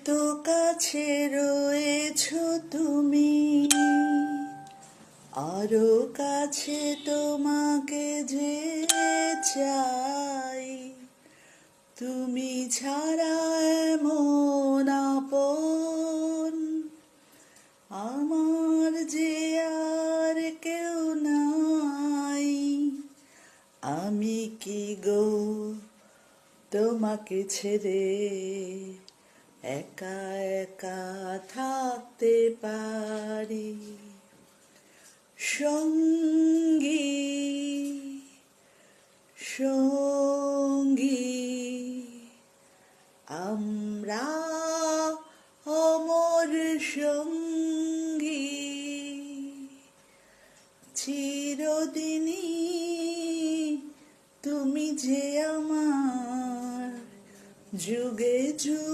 এত কাছে রয়েছো তুমি, আরো কাছে তোমাকে যে চাই। তুমি ছাড়া এমন আপন আমার যে আর কেউ নাই। আমি কি গো তোমাকে ছেড়ে একা একা থাকতে পারি? সঙ্গী সঙ্গী আমরা অমর সঙ্গী, চিরদিনই তুমি যে আমার যুগে যুগে।